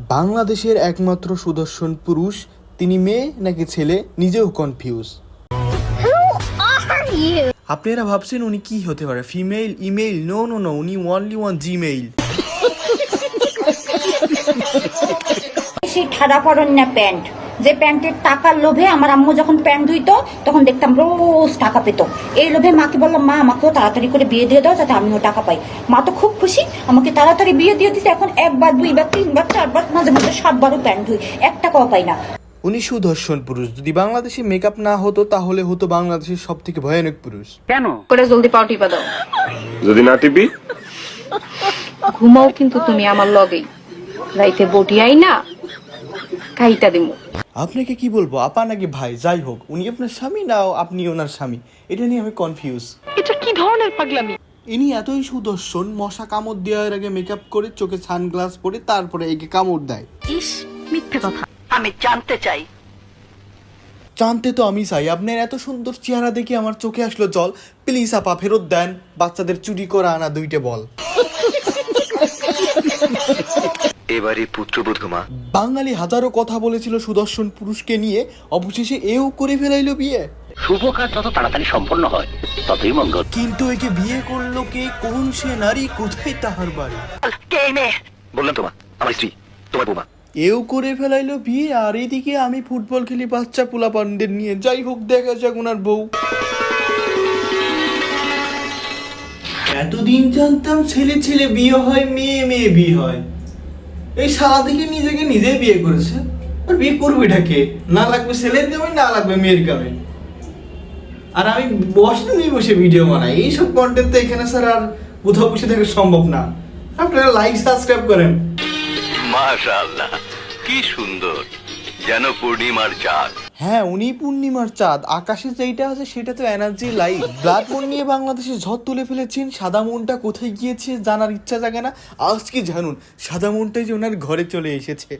বাংলাদেশের একমাত্র সুদর্শন পুরুষ, তিনি মেয়ে নাকি ছেলে নিজেও কনফিউজ। আপনারা ভাবছেন উনি কি হতে পারে, female, email? No no no, উনি অনলি ওয়ান জিমেইল। সেই ঠাডা পরন না প্যান্ট, যে প্যান্টের টাকার লোভে আমার আম্মু যখন প্যান্ট ধুইতো তখন দেখতাম রোজ টাকা পেতো। এই লোভে মাকে বললাম, মা আমাকেও তাড়াতাড়ি করে বিয়ে দিয়ে দাও যাতে আমিও টাকা পাই। মা তো খুব খুশি, আমাকে তাড়াতাড়ি বিয়ে দিয়ে দিচ্ছে। এখন একবার, দুইবার, তিনবার, চারবার, মাঝে মাঝে 7 বারও প্যান্ট ধুই, 1 টাকাও পাই না। উনি সুদর্শন পুরুষ। যদি বাংলাদেশে মেকআপ না হতো তাহলে হতো বাংলাদেশের সব থেকে ভয়ানক পুরুষ। কেন করে জলদি পাও টিপা দাও। যদি না টিপি ঘুমাও কিন্তু তুমি আমার লগেই, রাইতে বটিয়াই না খাইটা দিমু। আপনাকে কি বলবো, আপা নাকি ভাই, যাই হোক, উনি আপনার স্বামী না আপনি ওনার স্বামী, এটা নিয়ে আমি কনফিউজ। এটা কি ধরনের পাগলামি? ইনি এতই সুদর্শন, মশা কামড় দেওয়ার আগে মেকআপ করে চোখে সানগ্লাস পরে তারপরে একে কামড় দেয়। ইস, মিথ্যে কথা। আমি জানতে চাই। জানতে তো আমি চাই। আপনার এত সুন্দর চেহারা দেখে আমার চোখে আসলো জল। প্লিজ আপা ফেরত দেন বাচ্চাদের চুরি করা আনা 2টে বল। এবারে পুত্রবধূ মা। বাঙালি হাজারো কথা বলেছিল সুদর্শন পুরুষকে নিয়ে, অবশেষে এও করে ফেলাইলো বিয়ে। শুভ কাজ যত তাড়াতাড়ি সম্পন্ন হয় ততই মঙ্গল। কিন্তু একে বিয়ে করলো কে? কোন সে নারী? কোথায় তাহার বাড়ি? কে মেয়ে? বললাম তোমা, আমার স্ত্রী, তোমার বৌমা। এও করে ফেলাইলো বিয়ে, আর এদিকে আমি ফুটবল খেলি বাচ্চা পোলাপানদের নিয়ে। যাই হোক, দেখা যাক ওনার বউ। এতদিন জানতাম ছেলে ছেলে বিয়ে হয়, মেয়ে মেয়ে বিয়ে হয়। এই সারা দিকে নিজেকে নিজে বিয়ে করেছে। আর বিয়ে করবে এটাকে? না লাগবে ছেলের কামে, না লাগবে মেয়ের কামে। আর আমি বসে ভিডিও বানাই। এইসব কন্টেন্ট তো এখানে স্যার আর কোথাও বসে দেখা সম্ভব না। আপনারা লাইক সাবস্ক্রাইব করেন। মাশাআল্লাহ, কি সুন্দর, যেন পূর্ণিমার চাঁদ। হ্যাঁ, উনি পূর্ণিমার চাঁদ। আকাশে যেটা আছে সেটা তো এনার্জি লাইট। ব্লাড মন নিয়ে বাংলাদেশে ঝড় তুলে ফেলেছেন। সাদা মনটা কোথায় গিয়েছে জানার ইচ্ছা জাগে না। আজকে জানুন সাদা মনটাই যে ওনার ঘরে চলে এসেছে।